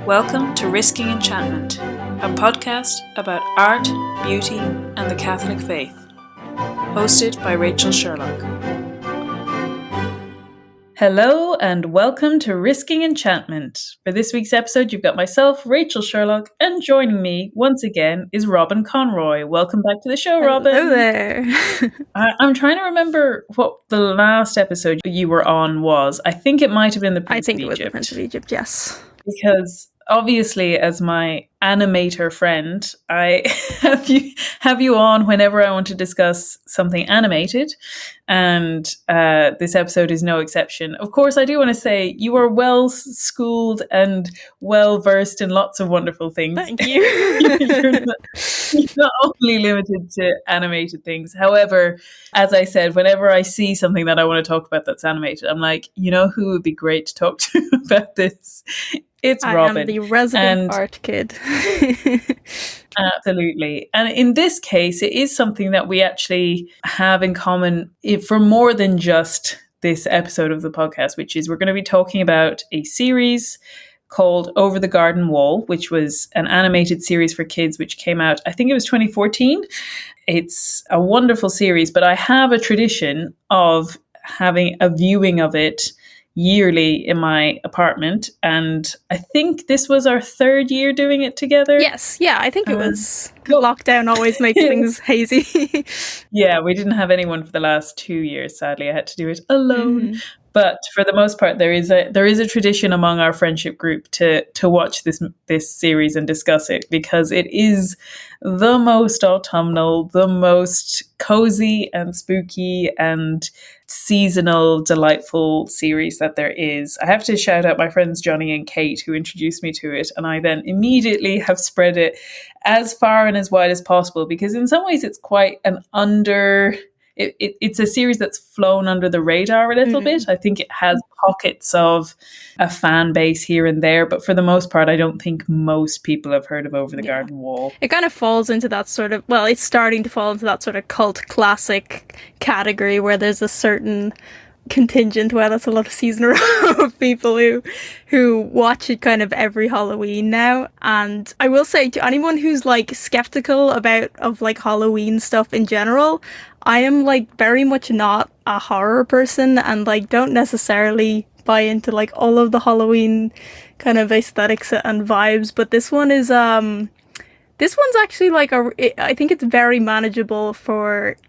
Welcome to Risking Enchantment, a podcast about art, beauty, and the Catholic faith. Hosted by Rachel Sherlock. Hello and welcome to Risking Enchantment. For this week's episode, you've got myself, Rachel Sherlock, and joining me once again is Robyn Conroy. Welcome back to the show, Robyn. Hello there. I'm trying to remember what the last episode you were on was. I think it might have been the Prince of Egypt. I think it was the Prince of Egypt, yes. Because obviously, as my animator friend, I have you on whenever I want to discuss something animated, and this episode is no exception. Of course, I do want to say you are well schooled and well versed in lots of wonderful things. Thank you. you're not only limited to animated things. However, as I said, whenever I see something that I want to talk about that's animated, I'm like, you know who would be great to talk to about this? It's Robyn. I am the resident art kid. Absolutely. And in this case, it is something that we actually have in common for more than just this episode of the podcast, which is we're going to be talking about a series called Over the Garden Wall, which was an animated series for kids, which came out, I think it was 2014. It's a wonderful series, but I have a tradition of having a viewing of it yearly in my apartment, and I think this was our third year doing it together. Yes, yeah, I think it was. Lockdown always makes things hazy. Yeah, we didn't have anyone for the last 2 years, sadly. I had to do it alone. Mm-hmm. But for the most part, there is a tradition among our friendship group to watch this series and discuss it, because it is the most autumnal, the most cozy and spooky and seasonal, delightful series that there is. I have to shout out my friends Johnny and Kate, who introduced me to it, and I then immediately have spread it as far and as wide as possible, because in some ways it's quite an it's a series that's flown under the radar a little bit. I think it has pockets of a fan base here and there, but for the most part, I don't think most people have heard of Over the Garden Wall. It kind of falls into that sort of, well, it's starting to fall into that sort of cult classic category where there's a certain contingent, well, that's a lot of season of people who watch it kind of every Halloween now. And I will say to anyone who's like skeptical of like Halloween stuff in general, I am like very much not a horror person and like don't necessarily buy into like all of the Halloween kind of aesthetics and vibes, but this one's actually like I think it's very manageable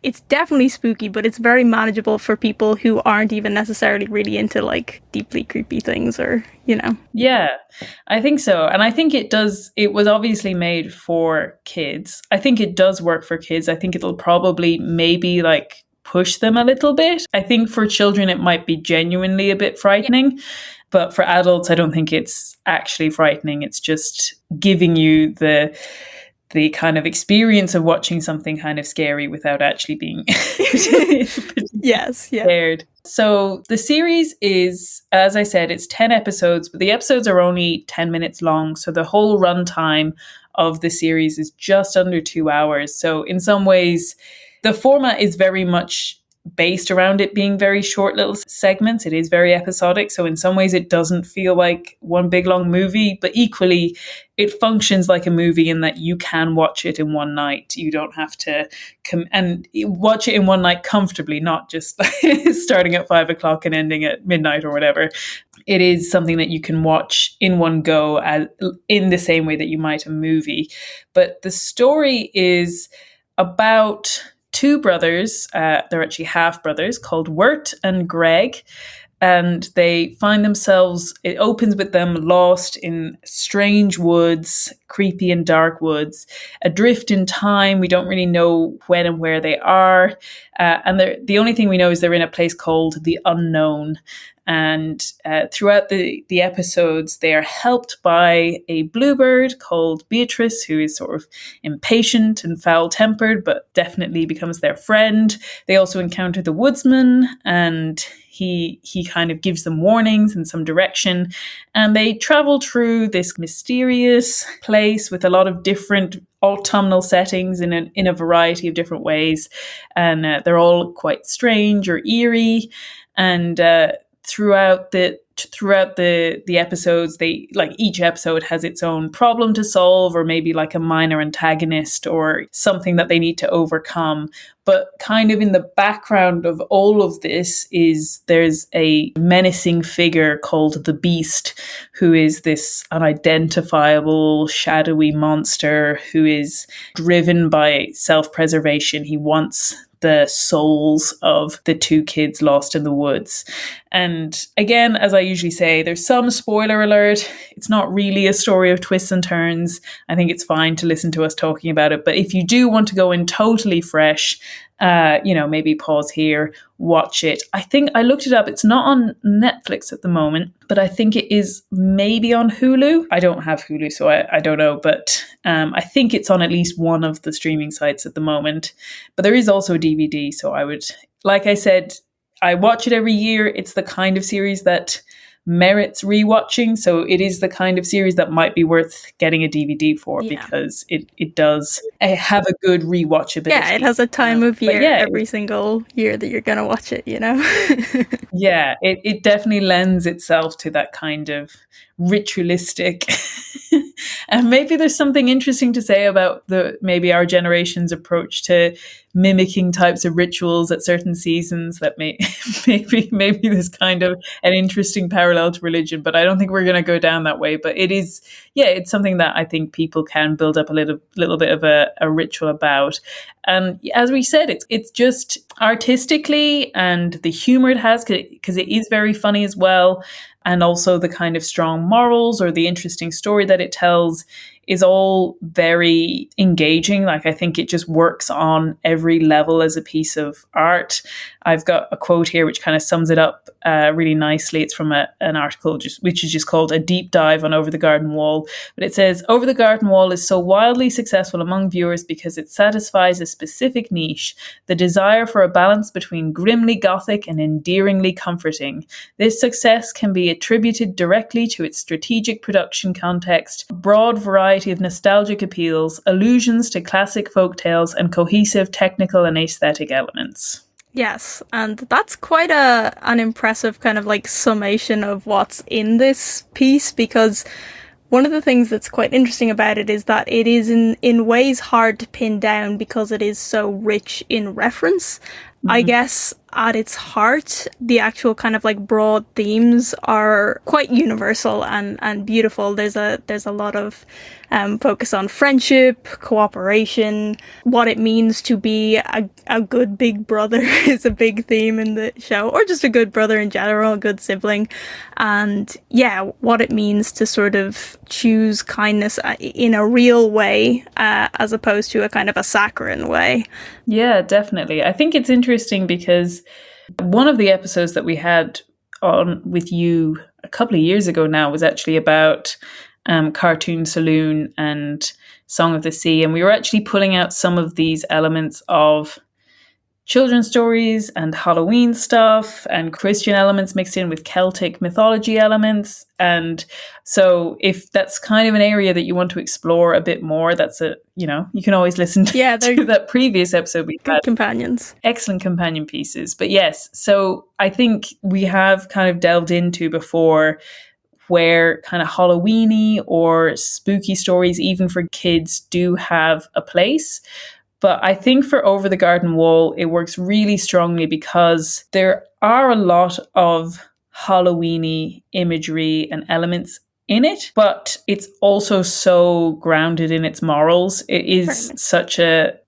it's definitely spooky, but it's very manageable for people who aren't even necessarily really into like deeply creepy things, or, you know. Yeah, I think so. And I think it was obviously made for kids. I think it does work for kids. I think it'll probably maybe like push them a little bit. I think for children, it might be genuinely a bit frightening. Yeah. But for adults, I don't think it's actually frightening. It's just giving you the kind of experience of watching something kind of scary without actually being scared. So the series is, as I said, it's 10 episodes, but the episodes are only 10 minutes long. So the whole runtime of the series is just under 2 hours. So in some ways, the format is very much based around it being very short little segments. It is very episodic. So in some ways it doesn't feel like one big long movie, but equally it functions like a movie in that you can watch it in one night. You don't have to and watch it in one night comfortably, not just starting at 5 o'clock and ending at midnight or whatever. It is something that you can watch in one go in the same way that you might a movie. But the story is about two brothers, they're actually half brothers, called Wirt and Greg, and they find themselves, it opens with them lost in strange woods, creepy and dark woods, adrift in time. We don't really know when and where they are, and the only thing we know is they're in a place called the Unknown. And throughout the episodes, they are helped by a bluebird called Beatrice, who is sort of impatient and foul-tempered, but definitely becomes their friend. They also encounter the woodsman, and he kind of gives them warnings and some direction. And they travel through this mysterious place with a lot of different autumnal settings in a variety of different ways. And they're all quite strange or eerie. And throughout the throughout the episodes, they like each episode has its own problem to solve, or maybe like a minor antagonist or something that they need to overcome. But kind of in the background of all of this is there's a menacing figure called the Beast, who is this unidentifiable, shadowy monster who is driven by self-preservation. He wants the souls of the two kids lost in the woods. And again, as I usually say, there's some spoiler alert. It's not really a story of twists and turns. I think it's fine to listen to us talking about it. But if you do want to go in totally fresh, maybe pause here, watch it. I think I looked it up. It's not on Netflix at the moment, but I think it is maybe on Hulu. I don't have Hulu, so I don't know, but I think it's on at least one of the streaming sites at the moment. But there is also a DVD, so I would, like I said, I watch it every year. It's the kind of series that merits rewatching. So it is the kind of series that might be worth getting a DVD for, because it does have a good rewatchability. Yeah, it has a time of year every single year that you're going to watch it, you know? Yeah, it definitely lends itself to that kind of ritualistic. And maybe there's something interesting to say about maybe our generation's approach to mimicking types of rituals at certain seasons, that maybe there's kind of an interesting parallel to religion, but I don't think we're going to go down that way. But it is, it's something that I think people can build up a little bit of a ritual about. And as we said, it's just artistically, and the humor it has, because it is very funny as well, and also the kind of strong morals or the interesting story that it tells is all very engaging. Like, I think it just works on every level as a piece of art. I've got a quote here which kind of sums it up really nicely. It's from an article which is just called A Deep Dive on Over the Garden Wall. But it says, Over the Garden Wall is so wildly successful among viewers because it satisfies a specific niche, the desire for a balance between grimly gothic and endearingly comforting. This success can be attributed directly to its strategic production context, broad variety of nostalgic appeals, allusions to classic folk tales, and cohesive technical and aesthetic elements. Yes, and that's quite an impressive kind of like summation of what's in this piece, because one of the things that's quite interesting about it is that it is in ways hard to pin down because it is so rich in reference. Mm-hmm. I guess at its heart, the actual kind of like broad themes are quite universal and beautiful. There's a lot of focus on friendship, cooperation, what it means to be a good big brother is a big theme in the show, or just a good brother in general, a good sibling. And what it means to sort of choose kindness in a real way, as opposed to a kind of a saccharine way. Yeah, definitely. I think it's interesting because one of the episodes that we had on with you a couple of years ago now was actually about Cartoon Saloon and Song of the Sea. And we were actually pulling out some of these elements of children's stories and Halloween stuff and Christian elements mixed in with Celtic mythology elements. And so if that's kind of an area that you want to explore a bit more, you can always listen to that previous episode. We had companions. Excellent companion pieces. But yes, so I think we have kind of delved into before where kind of Halloween-y or spooky stories, even for kids, do have a place. But I think for Over the Garden Wall, it works really strongly because there are a lot of Halloween-y imagery and elements in it, but it's also so grounded in its morals. It is such a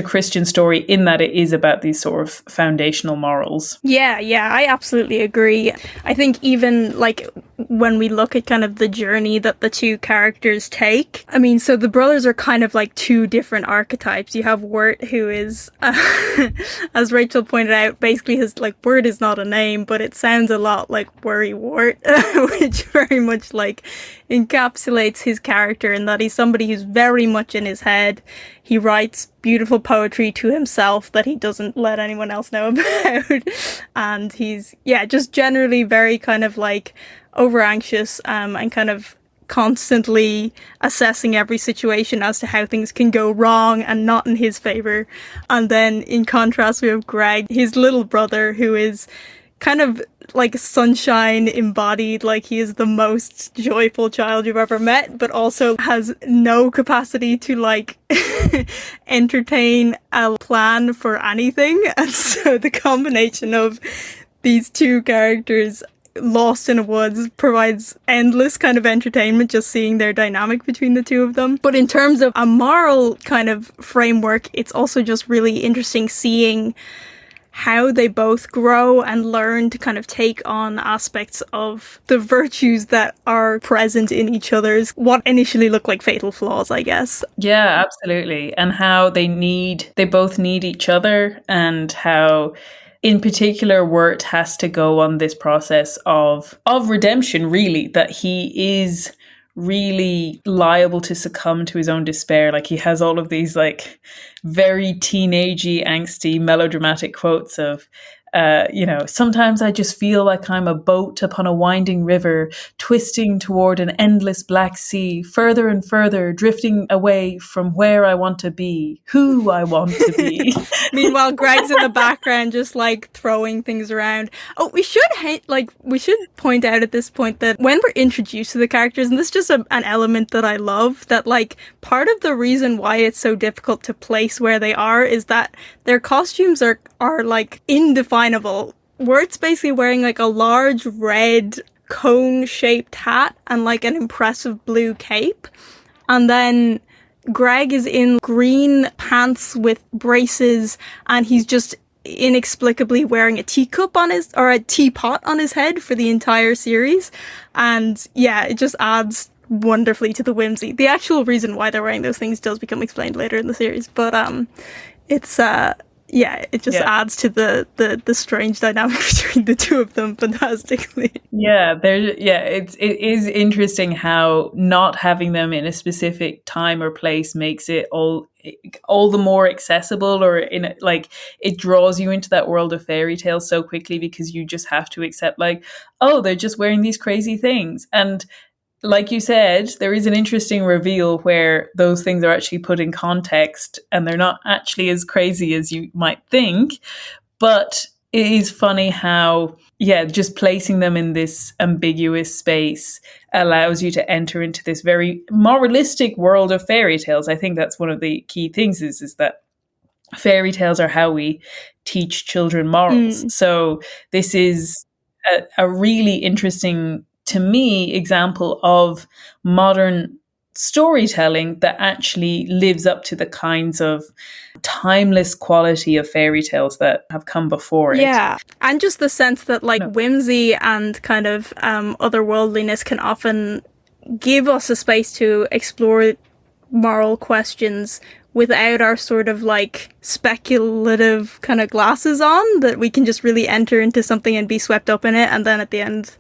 Christian story in that it is about these sort of foundational morals. Yeah, I absolutely agree. I think even like when we look at kind of the journey that the two characters take, I mean, so the brothers are kind of like two different archetypes. You have Wirt, who is, as Rachel pointed out, basically his like Wirt is not a name, but it sounds a lot like Worry Wart, which very much like encapsulates his character in that he's somebody who's very much in his head. He writes beautiful poetry to himself that he doesn't let anyone else know about. And he's, just generally very kind of like over anxious and kind of constantly assessing every situation as to how things can go wrong and not in his favor. And then in contrast, we have Greg, his little brother, who is kind of like sunshine embodied, like he is the most joyful child you've ever met, but also has no capacity to like entertain a plan for anything. And so the combination of these two characters lost in the woods provides endless kind of entertainment, just seeing their dynamic between the two of them. But in terms of a moral kind of framework, it's also just really interesting seeing how they both grow and learn to kind of take on aspects of the virtues that are present in each other's, what initially look like fatal flaws, I guess. Yeah, absolutely. And how they both need each other, and how in particular Wirt has to go on this process of redemption, really, that he is really liable to succumb to his own despair. Like, he has all of these like very teenagey, angsty, melodramatic quotes of sometimes I just feel like I'm a boat upon a winding river, twisting toward an endless black sea, further and further, drifting away from where I want to be, who I want to be. Meanwhile, Greg's in the background just like throwing things around. Oh, we should point out at this point that when we're introduced to the characters, and this is just an element that I love, that like part of the reason why it's so difficult to place where they are is that their costumes are like indefinable. Wirt's basically wearing like a large red cone-shaped hat and like an impressive blue cape. And then Greg is in green pants with braces, and he's just inexplicably wearing a teapot on his head for the entire series. And yeah, it just adds wonderfully to the whimsy. The actual reason why they're wearing those things does become explained later in the series, but it just adds to the strange dynamic between the two of them fantastically. It is interesting how not having them in a specific time or place makes it all the more accessible, or it draws you into that world of fairy tales so quickly, because you just have to accept like, oh, they're just wearing these crazy things. And like you said, there is an interesting reveal where those things are actually put in context and they're not actually as crazy as you might think. But it is funny how, just placing them in this ambiguous space allows you to enter into this very moralistic world of fairy tales. I think that's one of the key things is that fairy tales are how we teach children morals. So this is a really interesting, to me, example of modern storytelling that actually lives up to the kinds of timeless quality of fairy tales that have come before it. Yeah, and just the sense that whimsy and kind of otherworldliness can often give us a space to explore moral questions without our sort of like speculative kind of glasses on, that we can just really enter into something and be swept up in it, and then at the end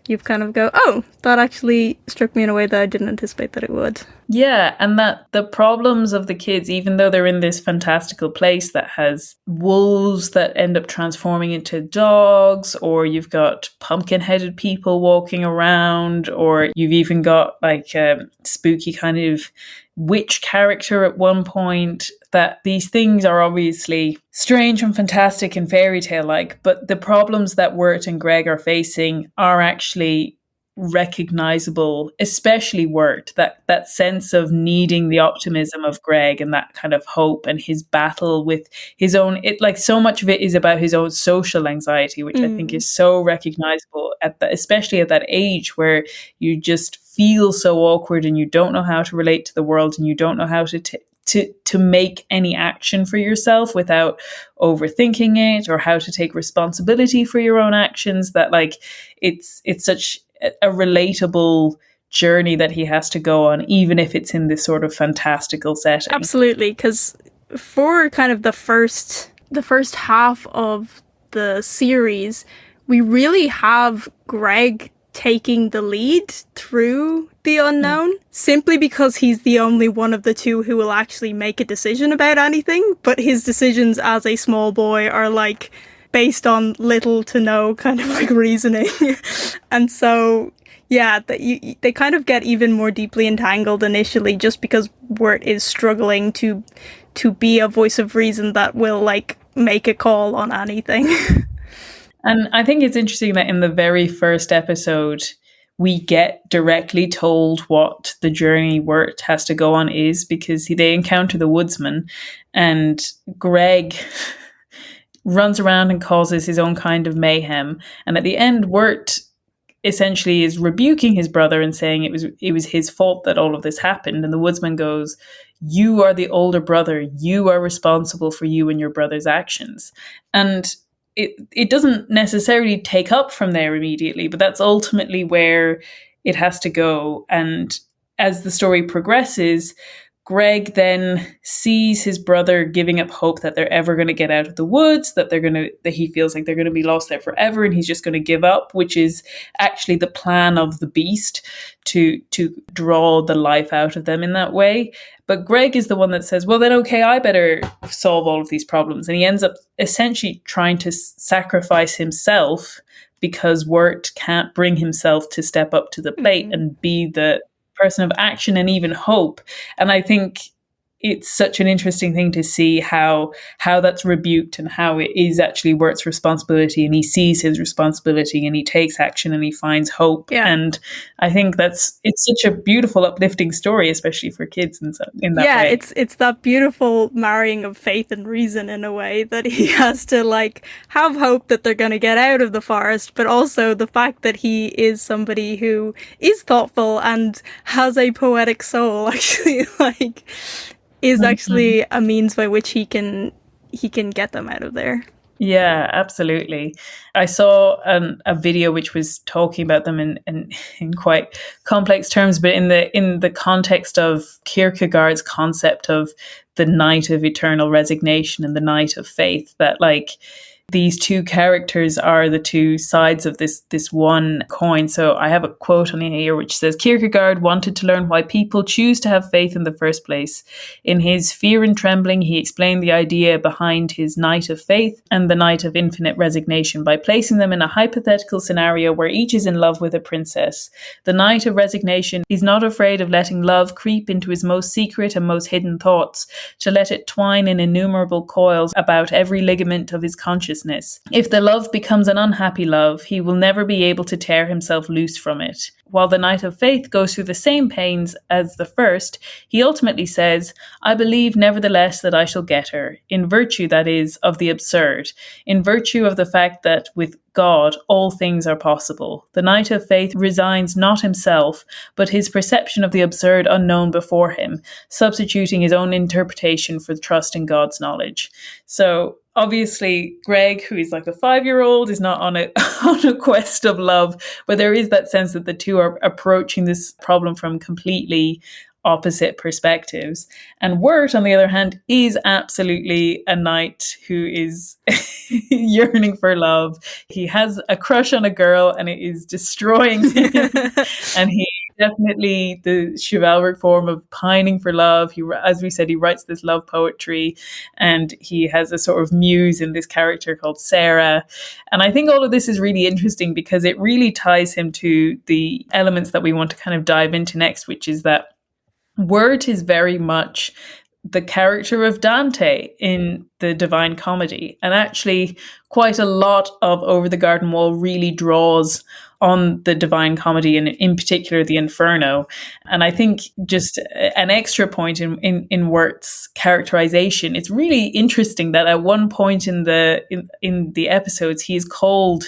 you kind of go, oh, that actually struck me in a way that I didn't anticipate that it would. Yeah, and that the problems of the kids, even though they're in this fantastical place that has wolves that end up transforming into dogs, or you've got pumpkin-headed people walking around, or you've even got like a spooky kind of witch character at one point, that these things are obviously strange and fantastic and fairy tale-like, but the problems that Wirt and Greg are facing are actually recognizable, especially Wirt, that sense of needing the optimism of Greg and that kind of hope, and his battle with his own, so much of it is about his own social anxiety, which I think is so recognizable especially at that age where you just feel so awkward and you don't know how to relate to the world, and you don't know how to make any action for yourself without overthinking it, or how to take responsibility for your own actions. That it's such a relatable journey that he has to go on, even if it's in this sort of fantastical setting. Absolutely, because for kind of the first half of the series, we really have Greg taking the lead through the unknown, simply because he's the only one of the two who will actually make a decision about anything, but his decisions as a small boy are like based on little to no kind of like reasoning. And so they kind of get even more deeply entangled initially, just because Wirt is struggling to be a voice of reason that will like make a call on anything. And I think it's interesting that in the very first episode, we get directly told what the journey Wirt has to go on is, because they encounter the woodsman, and Greg runs around and causes his own kind of mayhem. And at the end, Wirt essentially is rebuking his brother and saying it was his fault that all of this happened. And the woodsman goes, "You are the older brother. You are responsible for you and your brother's actions." And it doesn't necessarily take up from there immediately, but that's ultimately where it has to go. And as the story progresses, Greg then sees his brother giving up hope that they're ever going to get out of the woods, that he feels like they're going to be lost there forever, and he's just going to give up, which is actually the plan of the beast to draw the life out of them in that way. But Greg is the one that says, well, then, okay, I better solve all of these problems. And he ends up essentially trying to sacrifice himself because Wirt can't bring himself to step up to the plate and be the person of action and even hope. And I think it's such an interesting thing to see how that's rebuked and how it is actually Wirt's responsibility, and he sees his responsibility and he takes action and he finds hope. Yeah. And I think it's such a beautiful, uplifting story, especially for kids in that way. It's that beautiful marrying of faith and reason in a way, that he has to like have hope that they're going to get out of the forest, but also the fact that he is somebody who is thoughtful and has a poetic soul, actually, like is actually a means by which he can get them out of there. Yeah, absolutely. I saw a video which was talking about them in quite complex terms, but in the context of Kierkegaard's concept of the night of eternal resignation and the night of faith, that like these two characters are the two sides of this one coin. So I have a quote on here which says, Kierkegaard wanted to learn why people choose to have faith in the first place. In his Fear and Trembling, he explained the idea behind his night of faith and the night of infinite resignation by placing them in a hypothetical scenario where each is in love with a princess. The night of resignation is not afraid of letting love creep into his most secret and most hidden thoughts, to let it twine in innumerable coils about every ligament of his consciousness. If the love becomes an unhappy love, he will never be able to tear himself loose from it. While the night of faith goes through the same pains as the first, he ultimately says, I believe nevertheless that I shall get her, in virtue, that is, of the absurd, in virtue of the fact that with God all things are possible. The night of faith resigns not himself, but his perception of the absurd unknown before him, substituting his own interpretation for trust in God's knowledge. So obviously, Greg, who is like a 5-year-old, is not on a quest of love, but there is that sense that the two are approaching this problem from completely opposite perspectives. And Wirt, on the other hand, is absolutely a knight who is yearning for love. He has a crush on a girl and it is destroying him. And he definitely the chivalric form of pining for love. He, as we said, he writes this love poetry, and he has a sort of muse in this character called Sarah. And I think all of this is really interesting because it really ties him to the elements that we want to kind of dive into next, which is that Wirt is very much the character of Dante in the Divine Comedy. And actually, quite a lot of Over the Garden Wall really draws on the Divine Comedy, and in particular the Inferno. And I think just an extra point in Wirt's characterization, it's really interesting that at one point in the episodes, he is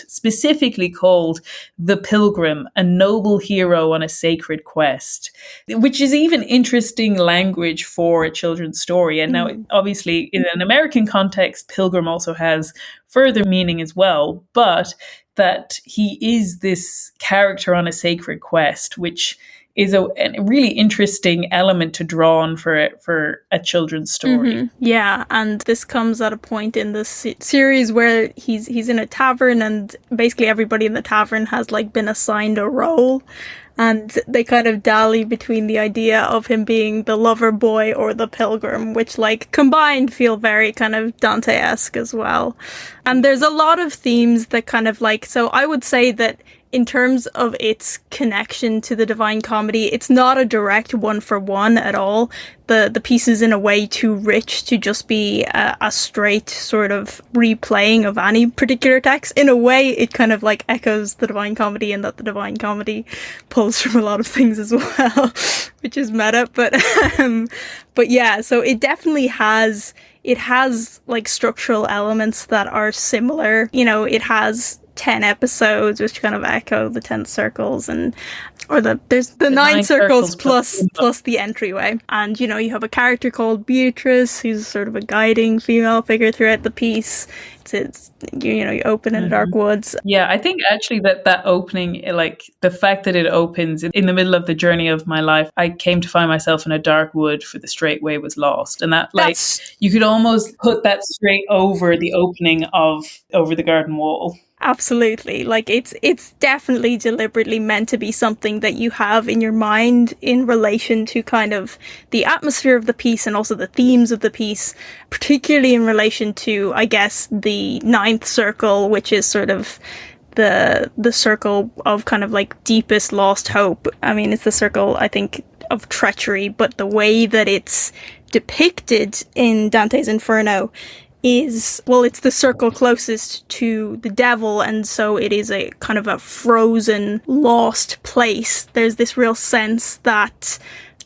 specifically called the Pilgrim, a noble hero on a sacred quest, which is even interesting language for a children's story. And now, obviously, in an American context, Pilgrim also has further meaning as well, but that he is this character on a sacred quest, which is a really interesting element to draw on for a children's story. Mm-hmm. Yeah, and this comes at a point in this series where he's in a tavern, and basically everybody in the tavern has like been assigned a role. And they kind of dally between the idea of him being the lover boy or the pilgrim, which like combined feel very kind of Dante-esque as well. And there's a lot of themes that kind of like, so I would say that in terms of its connection to the Divine Comedy, it's not a direct one-for-one at all. The piece is in a way too rich to just be a straight sort of replaying of any particular text. In a way, it kind of like echoes the Divine Comedy in that the Divine Comedy pulls from a lot of things as well, which is meta. But yeah, so it definitely has, it has like structural elements that are similar. You know, it has 10 episodes which kind of echo the 10 circles, and there's the nine circles plus the entryway. And you know, you have a character called Beatrice who's sort of a guiding female figure throughout the piece. It's you know, you open in dark woods. Yeah, I think actually that opening, like the fact that it opens in the middle of the journey of my life, I came to find myself in a dark wood, for the straight way was lost, and that like you could almost put that straight over the opening of Over the Garden Wall. Absolutely. Like it's definitely deliberately meant to be something that you have in your mind in relation to kind of the atmosphere of the piece and also the themes of the piece, particularly in relation to, I guess, the ninth circle, which is sort of the circle of kind of like deepest lost hope. I mean, it's the circle, I think, of treachery, but the way that it's depicted in Dante's Inferno is, well, it's the circle closest to the devil, and so it is a kind of a frozen, lost place. There's this real sense that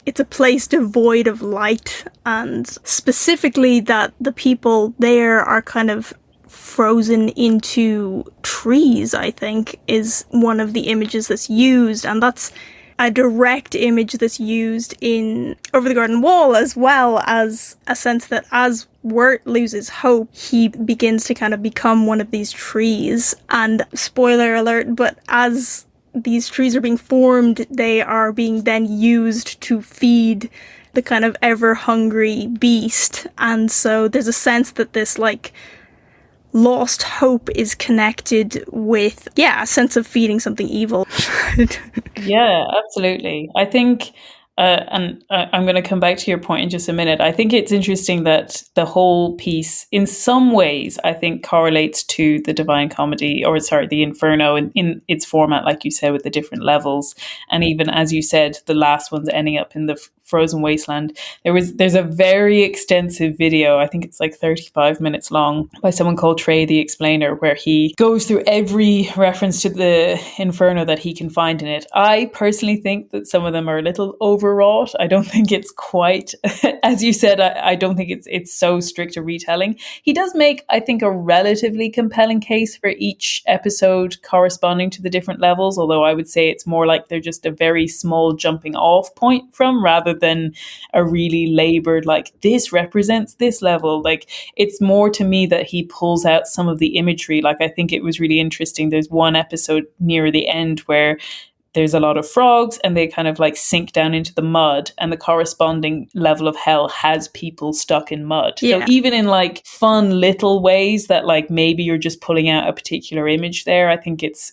it's a place devoid of light, and specifically that the people there are kind of frozen into trees, I think, is one of the images that's used, and that's a direct image that's used in Over the Garden Wall, as well as a sense that as Wirt loses hope, he begins to kind of become one of these trees. And spoiler alert, but as these trees are being formed, they are being then used to feed the kind of ever-hungry beast. And so there's a sense that this, like, lost hope is connected with, a sense of feeding something evil. Yeah, absolutely. I think, and I'm going to come back to your point in just a minute. I think it's interesting that the whole piece, in some ways, I think correlates to the Divine Comedy, or sorry, the Inferno in its format, like you said, with the different levels. And even, as you said, the last one's ending up in the frozen wasteland. There's a very extensive video, I think it's like 35 minutes long, by someone called Trey the Explainer, where he goes through every reference to the Inferno that he can find in it. I personally think that some of them are a little overwrought. I don't think it's quite, as you said, I don't think it's so strict a retelling. He does make, I think, a relatively compelling case for each episode corresponding to the different levels, although I would say it's more like they're just a very small jumping off point from, rather than a really labored, like, this represents this level. Like, it's more to me that he pulls out some of the imagery. Like, I think it was really interesting. There's one episode near the end where there's a lot of frogs and they kind of like sink down into the mud, and the corresponding level of hell has people stuck in mud. Yeah. So even in like fun little ways that like maybe you're just pulling out a particular image there, I think it's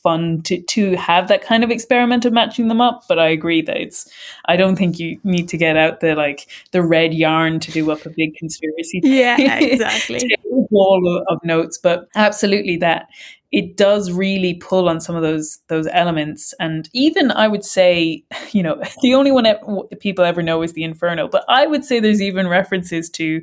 fun to have that kind of experiment of matching them up. But I agree that I don't think you need to get out the red yarn to do up a big conspiracy. Yeah, exactly. Wall of notes, but absolutely that it does really pull on some of those elements. And even, I would say, you know, the only one people ever know is the Inferno, but I would say there's even references to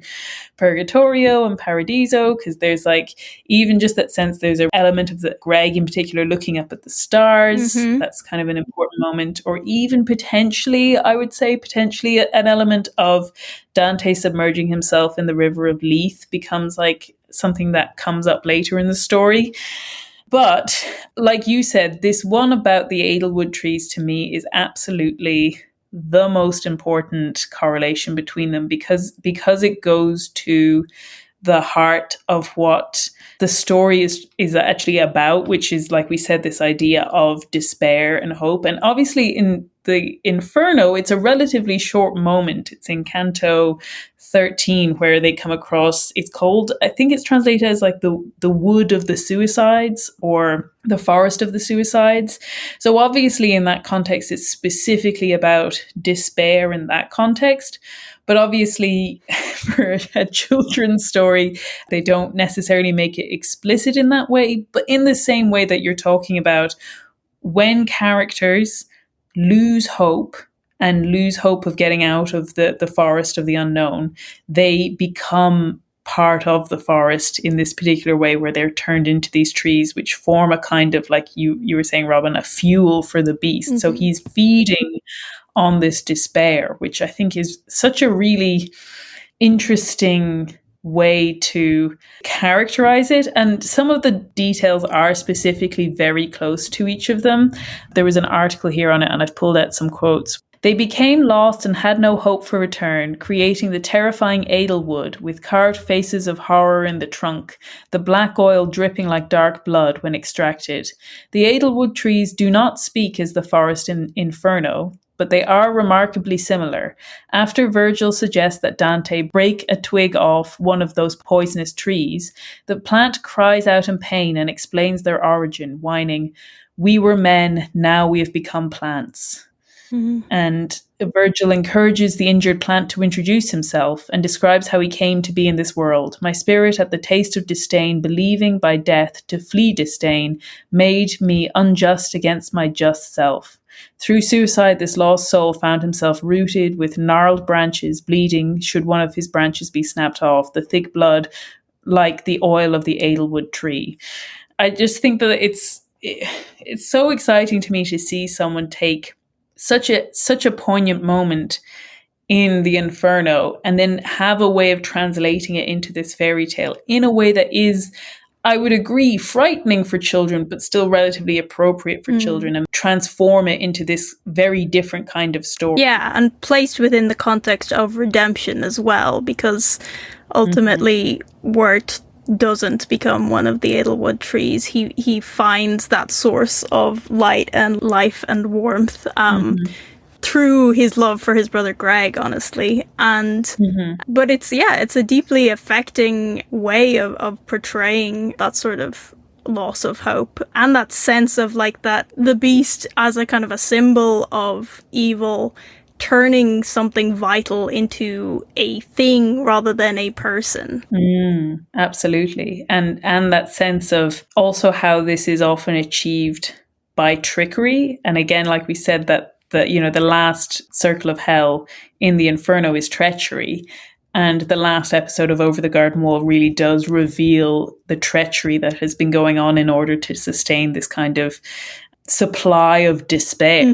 Purgatorio and Paradiso, because there's like even just that sense, there's an element of the Greg in particular looking up at the stars. That's kind of an important moment. Or even potentially, I would say potentially an element of Dante submerging himself in the river of Leith becomes like something that comes up later in the story. But like you said, this one about the Edelwood trees to me is absolutely the most important correlation between them, because it goes to the heart of what the story is actually about, which is, like we said, this idea of despair and hope. And obviously in the Inferno, it's a relatively short moment. It's in Canto 13 where they come across, it's called, I think it's translated as like the wood of the suicides, or the forest of the suicides. So obviously in that context, it's specifically about despair in that context. But obviously, for a children's story, they don't necessarily make it explicit in that way. But in the same way that you're talking about when characters lose hope and lose hope of getting out of the forest of the unknown, they become part of the forest in this particular way, where they're turned into these trees, which form a kind of, like you were saying, Robyn, a fuel for the beast. Mm-hmm. So he's feeding on this despair, which I think is such a really interesting way to characterize it. And some of the details are specifically very close to each of them. There was an article here on it, and I've pulled out some quotes. They became lost and had no hope for return, creating the terrifying Edelwood with carved faces of horror in the trunk, the black oil dripping like dark blood when extracted. The Edelwood trees do not speak as the forest in Inferno, but they are remarkably similar. After Virgil suggests that Dante break a twig off one of those poisonous trees, the plant cries out in pain and explains their origin, whining, "We were men, now we have become plants." Mm-hmm. And Virgil encourages the injured plant to introduce himself and describes how he came to be in this world. "My spirit at the taste of disdain, believing by death to flee disdain, made me unjust against my just self. Through suicide, this lost soul found himself rooted with gnarled branches, bleeding should one of his branches be snapped off, the thick blood like the oil of the Edelwood tree." I just think that it's so exciting to me to see someone take such a poignant moment in the Inferno and then have a way of translating it into this fairy tale in a way that is, I would agree, frightening for children, but still relatively appropriate for children, and transform it into this very different kind of story. Yeah, and placed within the context of redemption as well, because ultimately Wirt doesn't become one of the Edelwood trees. He finds that source of light and life and warmth through his love for his brother Greg, honestly. And but it's a deeply affecting way of portraying that sort of loss of hope, and that sense of like that the beast as a kind of a symbol of evil turning something vital into a thing rather than a person. Absolutely. And that sense of also how this is often achieved by trickery. And again, like we said, that the last circle of hell in the Inferno is treachery. And the last episode of Over the Garden Wall really does reveal the treachery that has been going on in order to sustain this kind of supply of despair,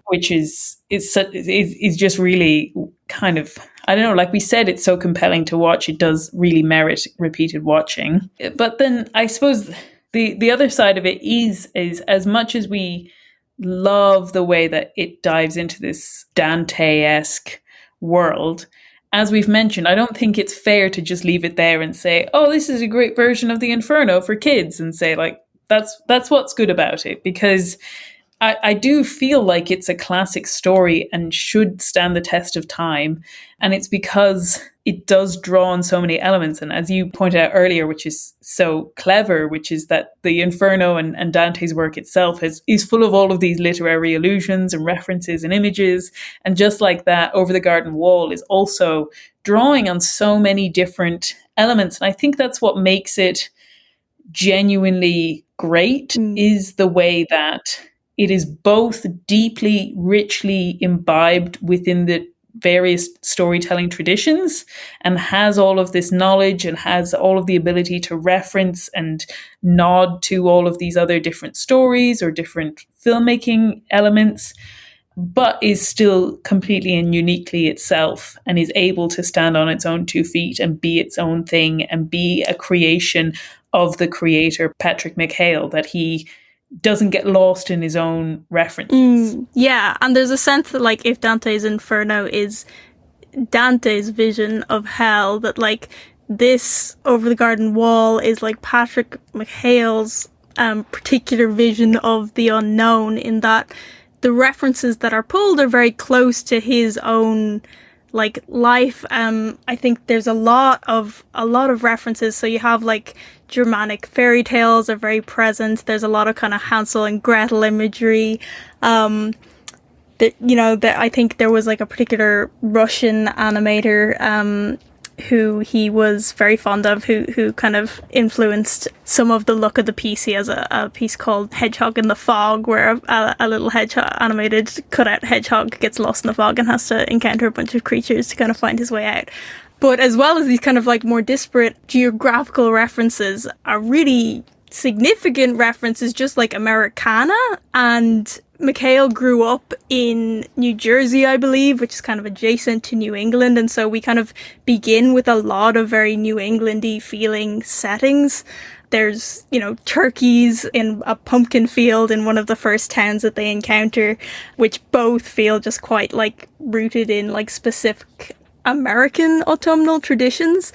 which is just really kind of, I don't know, like we said, it's so compelling to watch. It does really merit repeated watching. But then I suppose the other side of it is as much as we love the way that it dives into this Dante-esque world, as we've mentioned, I don't think it's fair to just leave it there and say, oh, this is a great version of the Inferno for kids, and say like, that's what's good about it, because I do feel like it's a classic story and should stand the test of time. And it's because it does draw on so many elements. And as you pointed out earlier, which is so clever, which is that the Inferno and Dante's work itself is full of all of these literary allusions and references and images. And just like that, Over the Garden Wall is also drawing on so many different elements. And I think that's what makes it genuinely great, is the way that it is both deeply, richly imbibed within the various storytelling traditions and has all of this knowledge and has all of the ability to reference and nod to all of these other different stories or different filmmaking elements, but is still completely and uniquely itself and is able to stand on its own 2 feet and be its own thing and be a creation of the creator, Patrick McHale, that he doesn't get lost in his own references. Yeah, and there's a sense that like if Dante's Inferno is Dante's vision of hell, that like this Over the Garden Wall is like Patrick McHale's particular vision of the unknown, in that the references that are pulled are very close to his own like life. I think there's a lot of references. So you have like Germanic fairy tales are very present. There's a lot of kind of Hansel and Gretel imagery. I think there was like a particular Russian animator who he was very fond of, who kind of influenced some of the look of the piece. He has a piece called Hedgehog in the Fog, where a little hedgehog, animated cutout hedgehog, gets lost in the fog and has to encounter a bunch of creatures to kind of find his way out. But as well as these kind of like more disparate geographical references, are really significant references just like Americana. And Cahill grew up in New Jersey, I believe, which is kind of adjacent to New England. And so we kind of begin with a lot of very New Englandy feeling settings. There's, turkeys in a pumpkin field in one of the first towns that they encounter, which both feel just quite like rooted in like specific American autumnal traditions.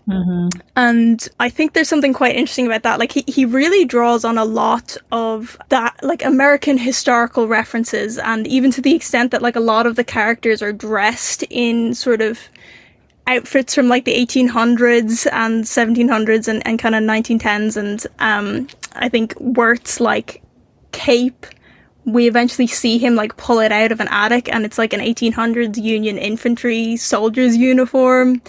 Mm-hmm. And I think there's something quite interesting about that. Like he really draws on a lot of that, like American historical references, and even to the extent that like a lot of the characters are dressed in sort of outfits from like the 1800s and 1700s and kind of 1910s. And I think Wirt's like cape, we eventually see him like pull it out of an attic, and it's like an 1800s Union infantry soldier's uniform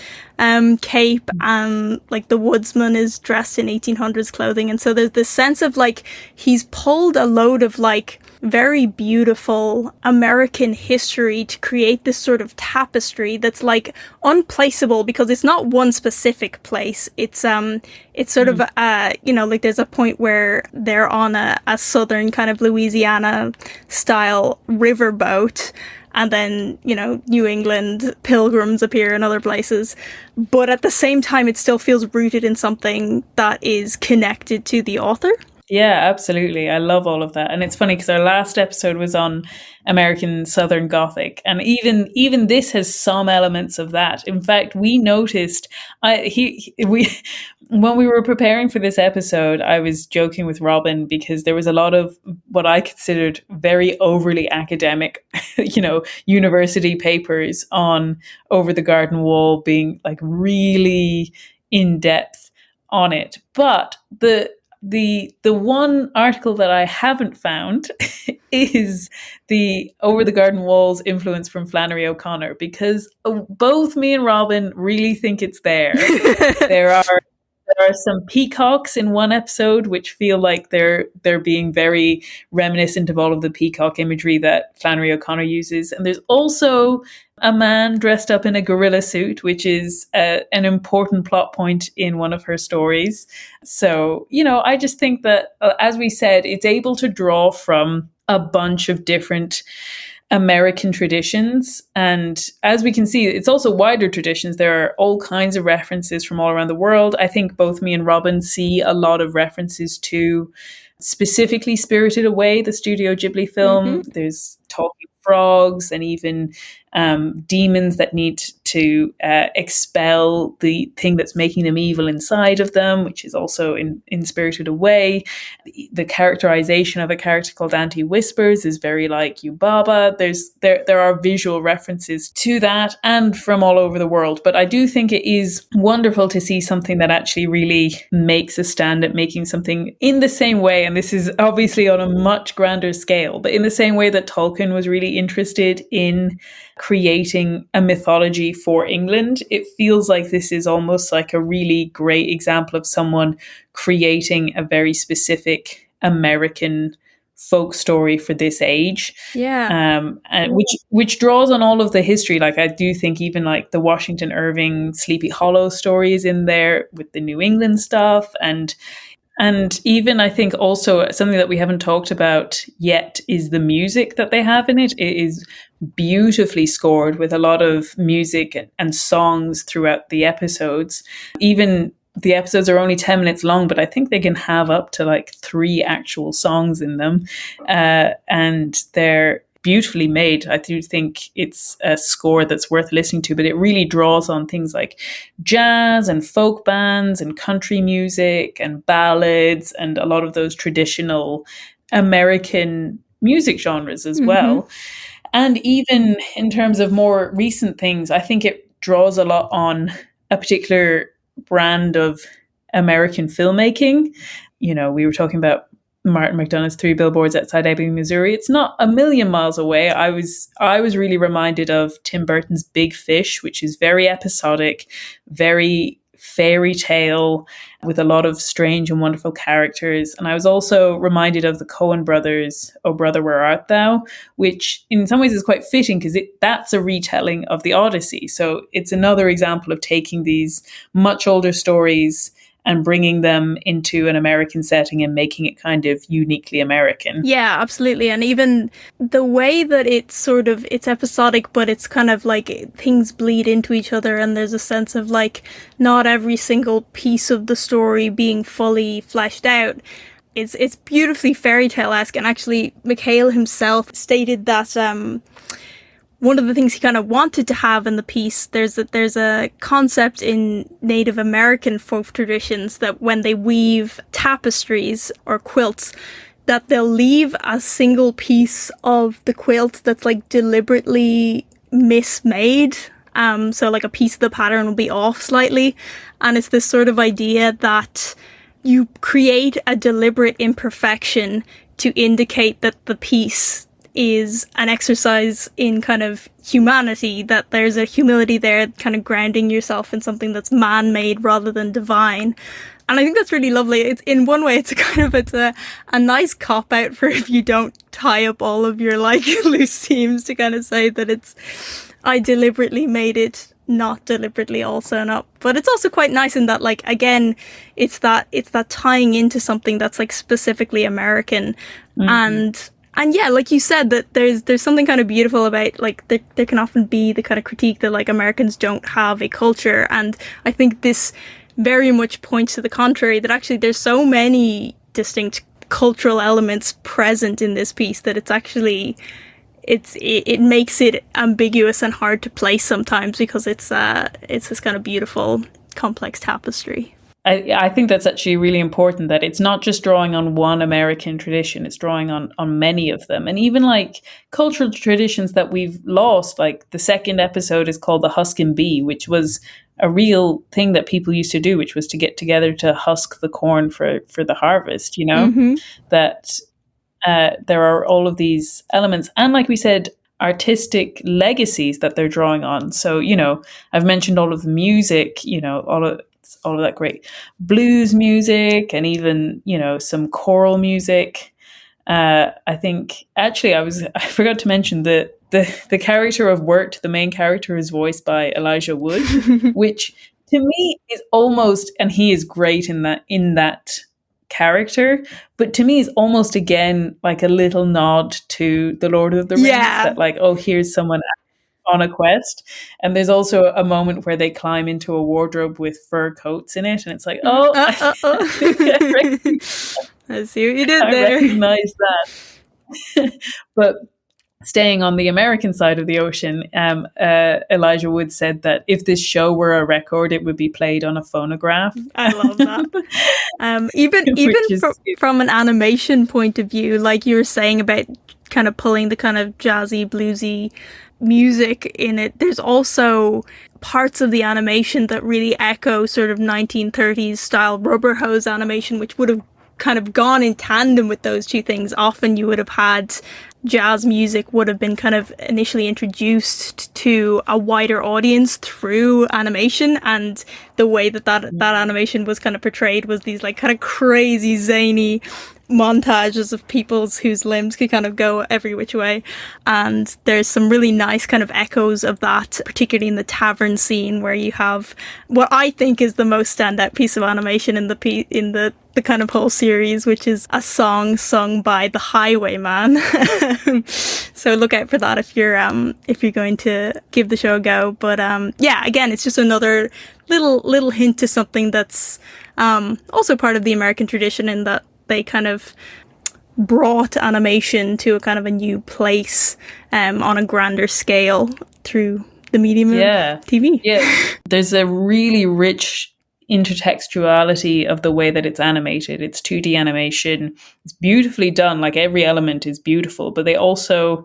cape, and like the woodsman is dressed in 1800s clothing. And so there's this sense of like he's pulled a load of like very beautiful American history to create this sort of tapestry that's like unplaceable, because it's not one specific place. It's sort of like there's a point where they're on a southern kind of Louisiana style riverboat, and then, New England pilgrims appear in other places. But at the same time, it still feels rooted in something that is connected to the author. Yeah, absolutely. I love all of that. And it's funny because our last episode was on American Southern Gothic, and even this has some elements of that. In fact, we noticed when we were preparing for this episode, I was joking with Robyn because there was a lot of what I considered very overly academic, university papers on Over the Garden Wall, being like really in depth on it. But the one article that I haven't found is the Over the Garden Wall's influence from Flannery O'Connor, because both me and Robyn really think it's there. There are some peacocks in one episode which feel like they're being very reminiscent of all of the peacock imagery that Flannery O'Connor uses. And there's also a man dressed up in a gorilla suit, which is an important plot point in one of her stories. So, I just think that, as we said, it's able to draw from a bunch of different American traditions. And as we can see, it's also wider traditions. There are all kinds of references from all around the world. I think both me and Robyn see a lot of references to specifically Spirited Away, the Studio Ghibli film. Mm-hmm. There's talking frogs and even demons that need to expel the thing that's making them evil inside of them, which is also in Spirited Away. The characterization of a character called Dante Whispers is very like Yubaba. There are visual references to that and from all over the world. But I do think it is wonderful to see something that actually really makes a stand at making something in the same way, and this is obviously on a much grander scale, but in the same way that Tolkien was really interested in creating a mythology for England, it feels like this is almost like a really great example of someone creating a very specific American folk story for this age. Yeah. And which draws on all of the history. Like, I do think even like the Washington Irving Sleepy Hollow stories in there with the New England stuff, and even I think also something that we haven't talked about yet is the music that they have in it. It is beautifully scored with a lot of music and songs throughout the episodes. Even the episodes are only 10 minutes long, but I think they can have up to like 3 actual songs in them. And they're beautifully made. I do think it's a score that's worth listening to, but it really draws on things like jazz and folk bands and country music and ballads and a lot of those traditional American music genres as well. And even in terms of more recent things, I think it draws a lot on a particular brand of American filmmaking. We were talking about Martin McDonagh's Three Billboards Outside Ebbing, Missouri. It's not a million miles away. I was really reminded of Tim Burton's Big Fish, which is very episodic, very fairy tale with a lot of strange and wonderful characters. And I was also reminded of the Coen brothers, Oh Brother, Where Art Thou, which in some ways is quite fitting because that's a retelling of the Odyssey. So it's another example of taking these much older stories and bringing them into an American setting and making it kind of uniquely American. Yeah, absolutely. And even the way that it's episodic, but it's kind of like things bleed into each other, and there's a sense of like not every single piece of the story being fully fleshed out. It's beautifully fairy tale-esque, and actually Cahill himself stated that one of the things he kind of wanted to have in the piece, there's a concept in Native American folk traditions that when they weave tapestries or quilts, that they'll leave a single piece of the quilt that's like deliberately mismade. So like a piece of the pattern will be off slightly. And it's this sort of idea that you create a deliberate imperfection to indicate that the piece is an exercise in kind of humanity, that there's a humility there, kind of grounding yourself in something that's man-made rather than divine. And I think that's really lovely. It's in one way, it's a nice cop-out for if you don't tie up all of your like loose seams to kind of say that I deliberately made it not deliberately all sewn up. But it's also quite nice in that, like, again, it's that tying into something that's like specifically American. And yeah, like you said, that there's something kind of beautiful about, like, there can often be the kind of critique that, like, Americans don't have a culture. And I think this very much points to the contrary, that actually there's so many distinct cultural elements present in this piece that it's actually, it makes it ambiguous and hard to place sometimes, because it's this kind of beautiful, complex tapestry. I think that's actually really important, that it's not just drawing on one American tradition, it's drawing on many of them. And even like cultural traditions that we've lost, like the second episode is called the Husk and Bee, which was a real thing that people used to do, which was to get together to husk the corn for the harvest, you know, that there are all of these elements. And like we said, artistic legacies that they're drawing on. So, you know, I've mentioned all of the music, you know, all of that great blues music, and even, you know, some choral music. I think actually I forgot to mention that the character of Wirt, the main character, is voiced by Elijah Wood, which to me is almost, and he is great in that character, but to me is almost again like a little nod to the Lord of the Rings, that like, oh, here's someone on a quest. And there's also a moment where they climb into a wardrobe with fur coats in it, and it's like, I see what you did there. I recognize that. But staying on the American side of the ocean, Elijah Wood said that if this show were a record, it would be played on a phonograph. I love that. Even from an animation point of view, like you were saying about kind of pulling the kind of jazzy, bluesy music in it, there's also parts of the animation that really echo sort of 1930s style rubber hose animation, which would have kind of gone in tandem with those two things. Often you would have had jazz music would have been kind of initially introduced to a wider audience through animation, and the way that animation was kind of portrayed was these like kind of crazy zany montages of people's whose limbs could kind of go every which way. And there's some really nice kind of echoes of that, particularly in the tavern scene, where you have what I think is the most standout piece of animation in the kind of whole series, which is a song sung by the Highwayman. So look out for that if you're going to give the show a go. But yeah, again, it's just another little hint to something that's also part of the American tradition, in that they kind of brought animation to a kind of a new place on a grander scale through the medium of TV. Yeah, there's a really rich intertextuality of the way that it's animated. It's 2D animation. It's beautifully done. Like every element is beautiful, but they also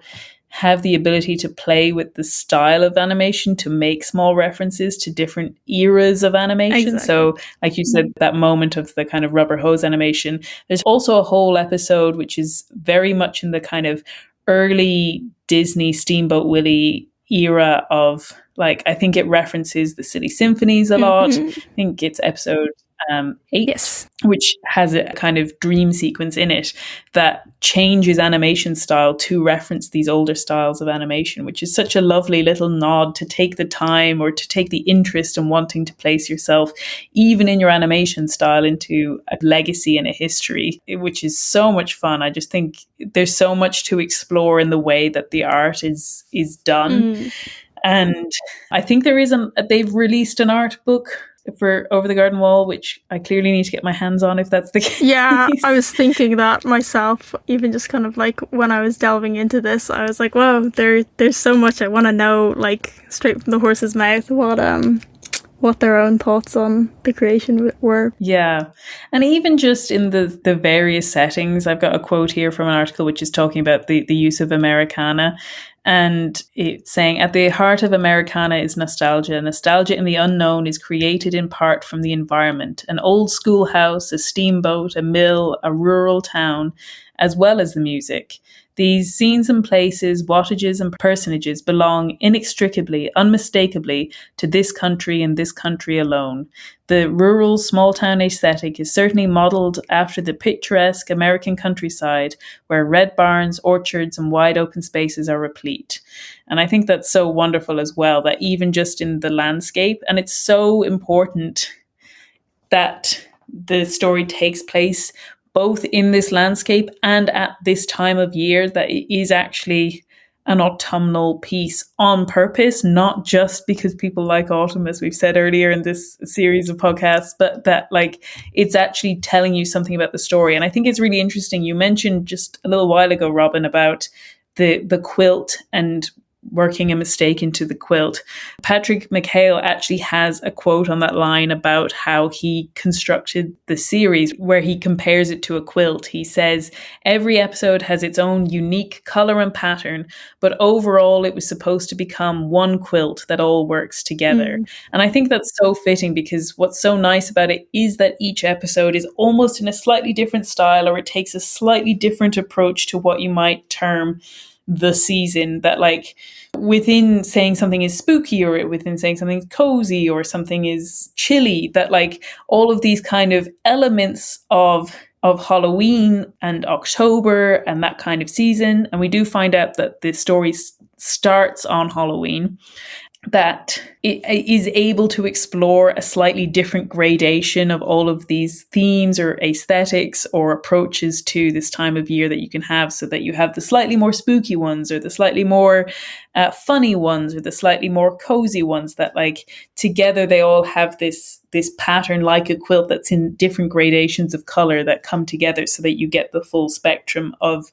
have the ability to play with the style of animation to make small references to different eras of animation. Exactly. So, like you said, that moment of the kind of rubber hose animation. There's also a whole episode which is very much in the kind of early Disney Steamboat Willie era of, like, I think it references the Silly Symphonies a lot. I think it's episode 8, Yes. which has a kind of dream sequence in it that changes animation style to reference these older styles of animation, which is such a lovely little nod to take the time or to take the interest in wanting to place yourself, even in your animation style, into a legacy and a history, which is so much fun. I just think there's so much to explore in the way that the art is done. And I think they've released an art book for Over the Garden Wall, which I clearly need to get my hands on if that's the case. Yeah, I was thinking that myself, even just kind of like when I was delving into this, I was like, whoa, there's so much I want to know, like straight from the horse's mouth, what their own thoughts on the creation were. Yeah. And even just in the various settings, I've got a quote here from an article which is talking about the use of Americana. And it's saying, at the heart of Americana is nostalgia. Nostalgia in the unknown is created in part from the environment. An old schoolhouse, a steamboat, a mill, a rural town, as well as the music. These scenes and places, wattages and personages belong inextricably, unmistakably to this country and this country alone. The rural, small-town aesthetic is certainly modelled after the picturesque American countryside, where red barns, orchards, and wide open spaces are replete. And I think that's so wonderful as well, that even just in the landscape, and it's so important that the story takes place both in this landscape and at this time of year, that it is actually an autumnal piece on purpose, not just because people like autumn, as we've said earlier in this series of podcasts, but that like it's actually telling you something about the story. And I think it's really interesting. You mentioned just a little while ago, Robyn, about the quilt and working a mistake into the quilt. Patrick McHale actually has a quote on that line about how he constructed the series, where he compares it to a quilt. He says, every episode has its own unique color and pattern, but overall it was supposed to become one quilt that all works together. And I think that's so fitting, because what's so nice about it is that each episode is almost in a slightly different style, or it takes a slightly different approach to what you might term the season, that like within saying something is spooky, or within saying something's cozy, or something is chilly, that like all of these kind of elements of Halloween and October and that kind of season. And we do find out that the story starts on Halloween, that it is able to explore a slightly different gradation of all of these themes or aesthetics or approaches to this time of year that you can have, so that you have the slightly more spooky ones, or the slightly more funny ones, or the slightly more cozy ones, that like together they all have this pattern like a quilt that's in different gradations of color that come together, so that you get the full spectrum of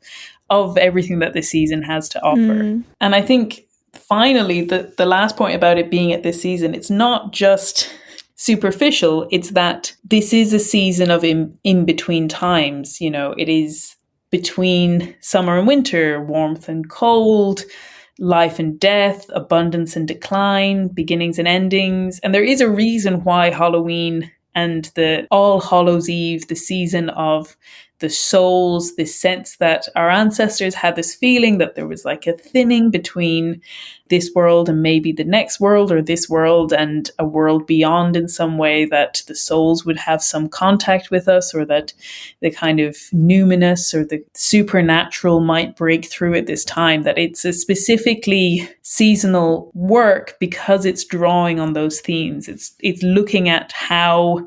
everything that the season has to offer. And I think finally, the last point about it being at this season, it's not just superficial, it's that this is a season of in between times. You know, it is between summer and winter, warmth and cold, life and death, abundance and decline, beginnings and endings. And there is a reason why Halloween and the All Hallows Eve, the season of the souls, this sense that our ancestors had this feeling that there was like a thinning between this world and maybe the next world, or this world and a world beyond in some way, that the souls would have some contact with us, or that the kind of numinous or the supernatural might break through at this time, that it's a specifically seasonal work because it's drawing on those themes. It's looking at how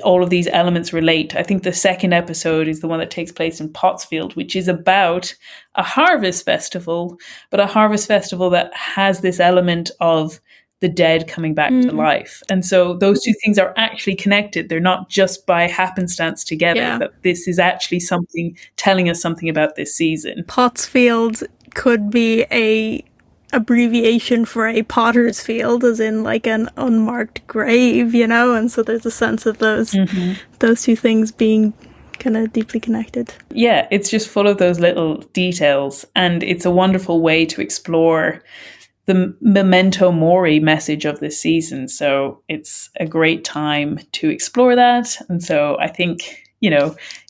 all of these elements relate. I think the second episode is the one that takes place in Pottsfield, which is about a harvest festival, but a harvest festival that has this element of the dead coming back to life. And so those two things are actually connected. They're not just by happenstance together, that this is actually something telling us something about this season. Pottsfield could be a abbreviation for a potter's field, as in like an unmarked grave, you know, and so there's a sense of those two things being kind of deeply connected. Yeah, it's just full of those little details, and it's a wonderful way to explore the memento mori message of this season. So it's a great time to explore that. And so I think,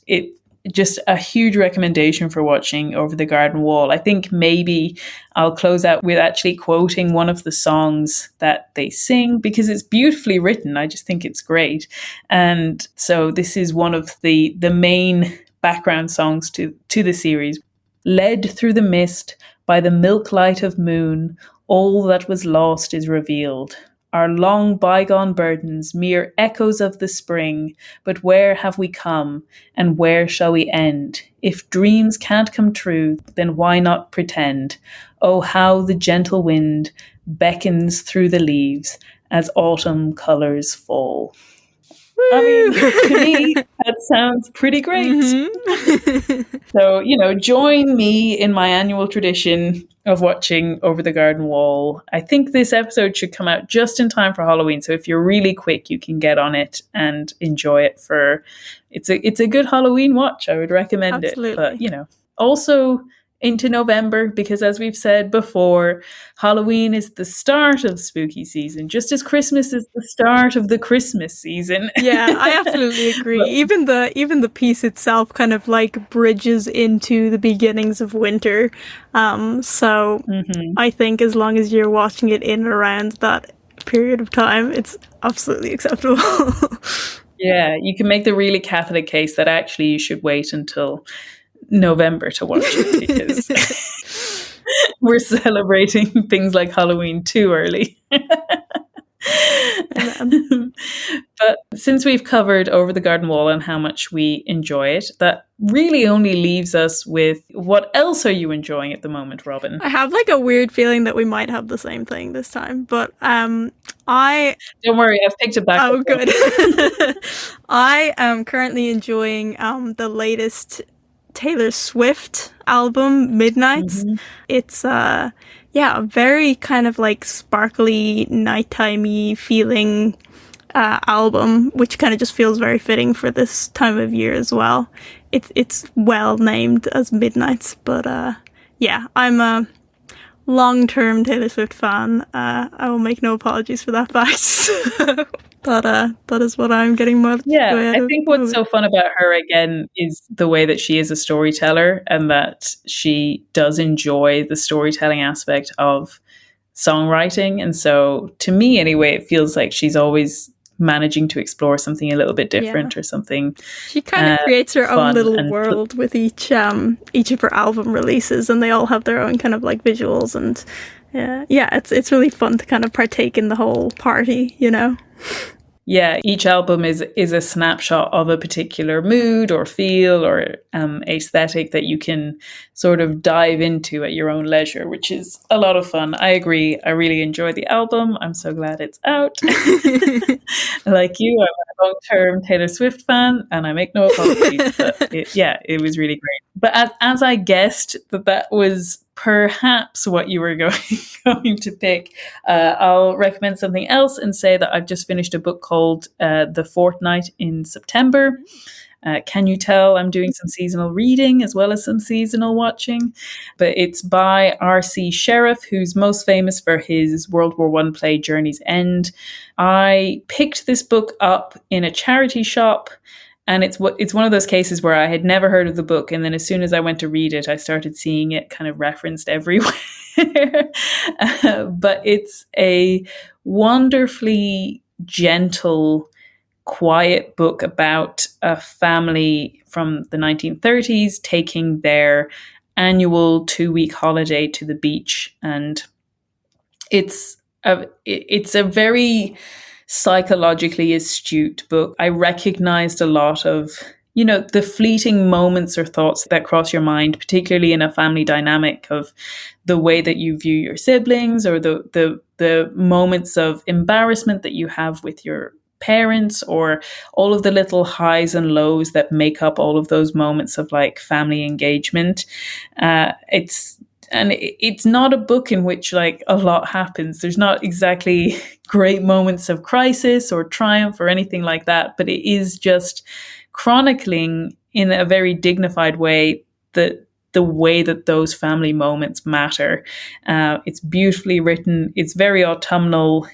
it just a huge recommendation for watching Over the Garden Wall. I think maybe I'll close out with actually quoting one of the songs that they sing, because it's beautifully written. I just think it's great. And so this is one of the main background songs to the series. Led through the mist by the milk light of moon, all that was lost is revealed. Our long bygone burdens, mere echoes of the spring, but where have we come, and where shall we end? If dreams can't come true, then why not pretend? Oh, how the gentle wind beckons through the leaves as autumn colours fall. I mean, to me, that sounds pretty great. Mm-hmm. So, join me in my annual tradition of watching Over the Garden Wall. I think this episode should come out just in time for Halloween. So if you're really quick, you can get on it and enjoy it it's a good Halloween watch. I would recommend Absolutely. it. But, also into November, because as we've said before, Halloween is the start of spooky season, just as Christmas is the start of the Christmas season. Yeah, I absolutely agree. But even the piece itself kind of like bridges into the beginnings of winter. So I think as long as you're watching it in and around that period of time, it's absolutely acceptable. Yeah, you can make the really Catholic case that actually you should wait until November to watch it, because we're celebrating things like Halloween too early. But since we've covered Over the Garden Wall and how much we enjoy it, that really only leaves us with what else are you enjoying at the moment, Robyn? I have like a weird feeling that we might have the same thing this time, but I don't worry, I've picked it back. Oh, good. I am currently enjoying the latest Taylor Swift album, Midnights. Mm-hmm. It's a very kind of like sparkly, nighttimey feeling album, which kind of just feels very fitting for this time of year as well. It's well named as Midnights, but I'm a long-term Taylor Swift fan. I will make no apologies for that fact. That is what I'm getting more. Yeah, I think what's so fun about her again is the way that she is a storyteller, and that she does enjoy the storytelling aspect of songwriting. And so to me anyway, it feels like she's always managing to explore something a little bit different or something. She kind of creates her own little world with each of her album releases, and they all have their own kind of like visuals, and it's really fun to kind of partake in the whole party, Yeah, each album is a snapshot of a particular mood or feel or aesthetic that you can sort of dive into at your own leisure, which is a lot of fun. I agree. I really enjoy the album. I'm so glad it's out. Like you, I'm a long-term Taylor Swift fan, and I make no apologies. But it was really great. But as I guessed that was perhaps what you were going to pick, I'll recommend something else and say that I've just finished a book called The Fortnight in September. Can you tell I'm doing some seasonal reading as well as some seasonal watching? But it's by R.C. Sheriff, who's most famous for his World War I play Journey's End. I picked this book up in a charity shop, and it's one of those cases where I had never heard of the book, and then as soon as I went to read it, I started seeing it kind of referenced everywhere. But it's a wonderfully gentle, quiet book about a family from the 1930s taking their annual 2-week holiday to the beach, and it's a very psychologically astute book. I recognized a lot of, the fleeting moments or thoughts that cross your mind, particularly in a family dynamic, of the way that you view your siblings, or the moments of embarrassment that you have with your parents, or all of the little highs and lows that make up all of those moments of like family engagement. It's not a book in which like a lot happens. There's not exactly great moments of crisis or triumph or anything like that, but it is just chronicling in a very dignified way the way that those family moments matter. It's beautifully written. It's very autumnal.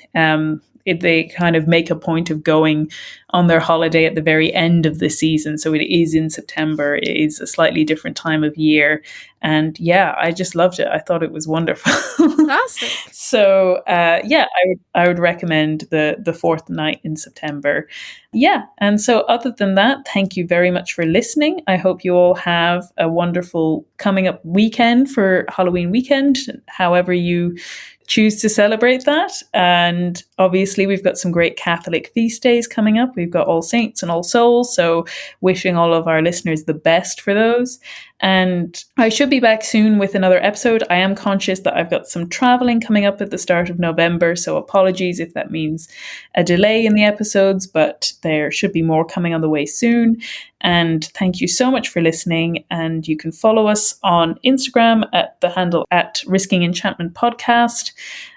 They kind of make a point of going on their holiday at the very end of the season. So it is in September. It is a slightly different time of year. And yeah, I just loved it. I thought it was wonderful. Fantastic. So I would recommend the fourth night in September. Yeah. And so other than that, thank you very much for listening. I hope you all have a wonderful coming up weekend for Halloween weekend, however you choose to celebrate that. And obviously we've got some great Catholic feast days coming up. We've got All Saints and All Souls. So wishing all of our listeners the best for those. And I should be back soon with another episode. I am conscious that I've got some traveling coming up at the start of November, so apologies if that means a delay in the episodes, but there should be more coming on the way soon. And thank you so much for listening. And you can follow us on Instagram at the handle at Risking Enchantment Podcast.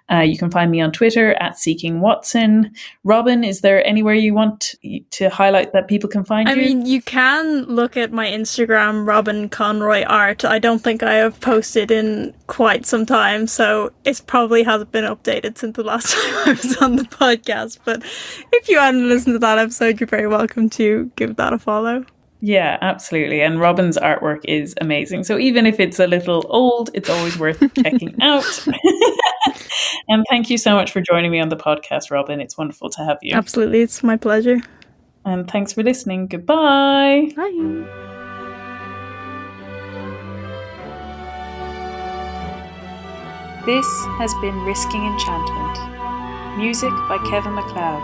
You can find me on Twitter at Seeking Watson. Robyn, is there anywhere you want to highlight that people can find you? I mean, you can look at my Instagram, Robyn Conroy Art. I don't think I have posted in quite some time, so it probably hasn't been updated since the last time I was on the podcast. But if you hadn't listened to that episode, you're very welcome to give that a follow. Yeah, absolutely. And Robyn's artwork is amazing. So even if it's a little old, it's always worth checking out. And thank you so much for joining me on the podcast, Robyn. It's wonderful to have you. Absolutely. It's my pleasure. And thanks for listening. Goodbye. Bye. This has been Risking Enchantment. Music by Kevin MacLeod.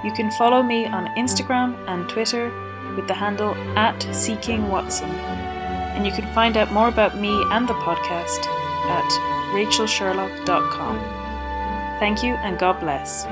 You can follow me on Instagram and Twitter with the handle at Seeking Watson. And you can find out more about me and the podcast at rachelsherlock.com. Thank you and God bless.